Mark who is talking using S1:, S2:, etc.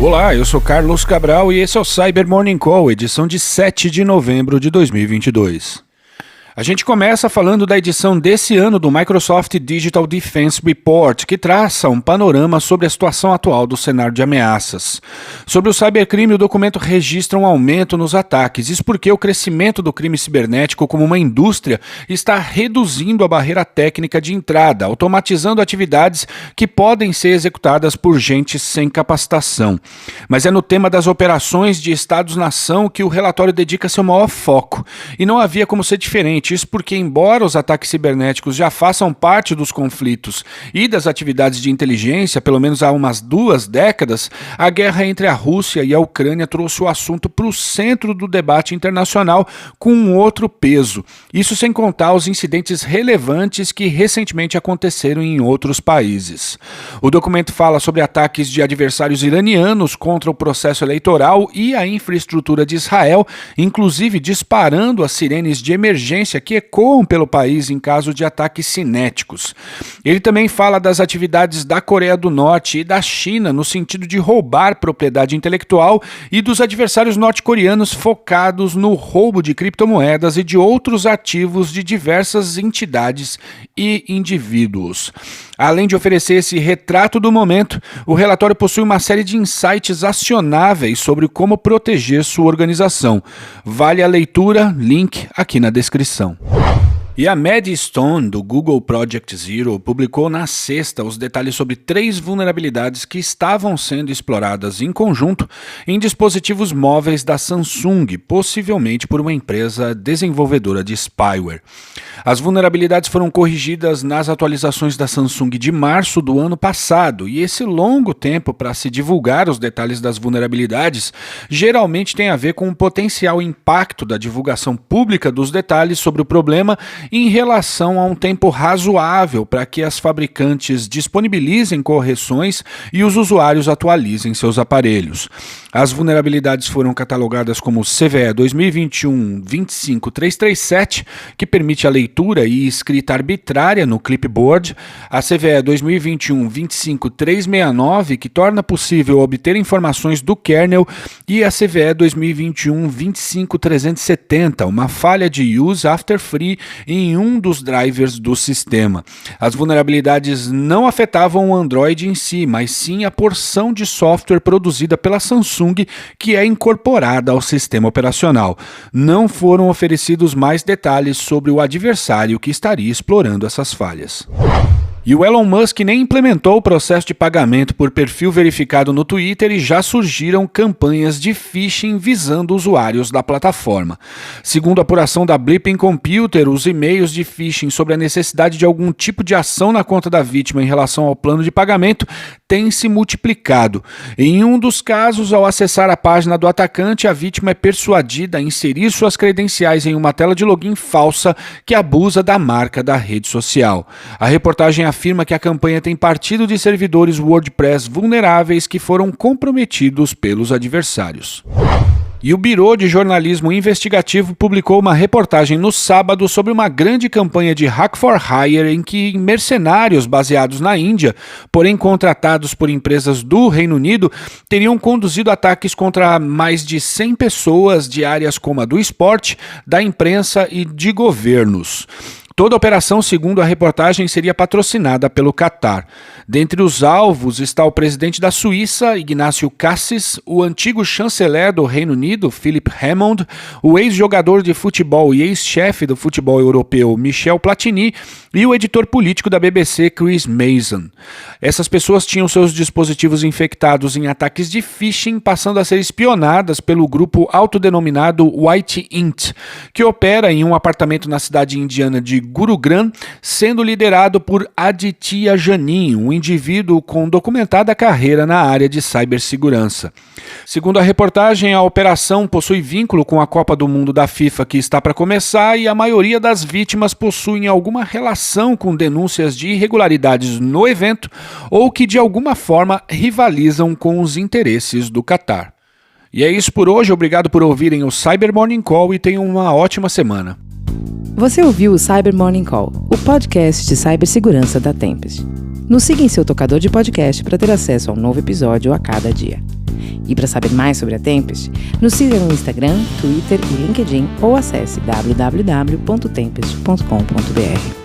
S1: Olá, eu sou Carlos Cabral e esse é o Cyber Morning Call, edição de 7 de novembro de 2022. A gente começa falando da edição desse ano do Microsoft Digital Defense Report, que traça um panorama sobre a situação atual do cenário de ameaças. Sobre o cybercrime, o documento registra um aumento nos ataques. Isso porque o crescimento do crime cibernético como uma indústria está reduzindo a barreira técnica de entrada, automatizando atividades que podem ser executadas por gente sem capacitação. Mas é no tema das operações de Estados-nação que o relatório dedica seu maior foco. E não havia como ser diferente. Isso porque, embora os ataques cibernéticos já façam parte dos conflitos e das atividades de inteligência, pelo menos há umas 2 décadas, a guerra entre a Rússia e a Ucrânia trouxe o assunto para o centro do debate internacional com um outro peso. Isso sem contar os incidentes relevantes que recentemente aconteceram em outros países. O documento fala sobre ataques de adversários iranianos contra o processo eleitoral e a infraestrutura de Israel, inclusive disparando as sirenes de emergência que ecoam pelo país em caso de ataques cinéticos. Ele também fala das atividades da Coreia do Norte e da China no sentido de roubar propriedade intelectual e dos adversários norte-coreanos focados no roubo de criptomoedas e de outros ativos de diversas entidades e indivíduos. Além de oferecer esse retrato do momento, o relatório possui uma série de insights acionáveis sobre como proteger sua organização. Vale a leitura, link aqui na descrição. E a Maddie Stone, do Google Project Zero, publicou na sexta os detalhes sobre 3 vulnerabilidades que estavam sendo exploradas em conjunto em dispositivos móveis da Samsung, possivelmente por uma empresa desenvolvedora de spyware. As vulnerabilidades foram corrigidas nas atualizações da Samsung de março do ano passado, e esse longo tempo para se divulgar os detalhes das vulnerabilidades geralmente tem a ver com o potencial impacto da divulgação pública dos detalhes sobre o problema em relação a um tempo razoável para que as fabricantes disponibilizem correções e os usuários atualizem seus aparelhos. As vulnerabilidades foram catalogadas como CVE 2021-25337, que permite a leitura e escrita arbitrária no clipboard, a CVE 2021-25369, que torna possível obter informações do kernel, e a CVE 2021-25370, uma falha de use after free em um dos drivers do sistema. As vulnerabilidades não afetavam o Android em si, mas sim a porção de software produzida pela Samsung que é incorporada ao sistema operacional. Não foram oferecidos mais detalhes sobre o adversário que estaria explorando essas falhas. E o Elon Musk nem implementou o processo de pagamento por perfil verificado no Twitter e já surgiram campanhas de phishing visando usuários da plataforma. Segundo a apuração da Blipping Computer, os e-mails de phishing sobre a necessidade de algum tipo de ação na conta da vítima em relação ao plano de pagamento têm se multiplicado. Em um dos casos, ao acessar a página do atacante, a vítima é persuadida a inserir suas credenciais em uma tela de login falsa que abusa da marca da rede social. A reportagem afirma que a campanha tem partido de servidores WordPress vulneráveis que foram comprometidos pelos adversários. E o Bureau de Jornalismo Investigativo publicou uma reportagem no sábado sobre uma grande campanha de Hack for Hire em que mercenários baseados na Índia, porém contratados por empresas do Reino Unido, teriam conduzido ataques contra mais de 100 pessoas de áreas como a do esporte, da imprensa e de governos. Toda a operação, segundo a reportagem, seria patrocinada pelo Catar. Dentre os alvos está o presidente da Suíça, Ignacio Cassis, o antigo chanceler do Reino Unido, Philip Hammond, o ex-jogador de futebol e ex-chefe do futebol europeu, Michel Platini, e o editor político da BBC, Chris Mason. Essas pessoas tinham seus dispositivos infectados em ataques de phishing, passando a ser espionadas pelo grupo autodenominado White Int, que opera em um apartamento na cidade indiana de Gurugram, sendo liderado por Aditya Janin, um indivíduo com documentada carreira na área de cibersegurança. Segundo a reportagem, a operação possui vínculo com a Copa do Mundo da FIFA que está para começar e a maioria das vítimas possuem alguma relação com denúncias de irregularidades no evento ou que de alguma forma rivalizam com os interesses do Catar. E é isso por hoje, obrigado por ouvirem o Cyber Morning Call e tenham uma ótima semana.
S2: Você ouviu o Cyber Morning Call, o podcast de cibersegurança da Tempest. Nos siga em seu tocador de podcast para ter acesso a um novo episódio a cada dia. E para saber mais sobre a Tempest, nos siga no Instagram, Twitter e LinkedIn ou acesse www.tempest.com.br.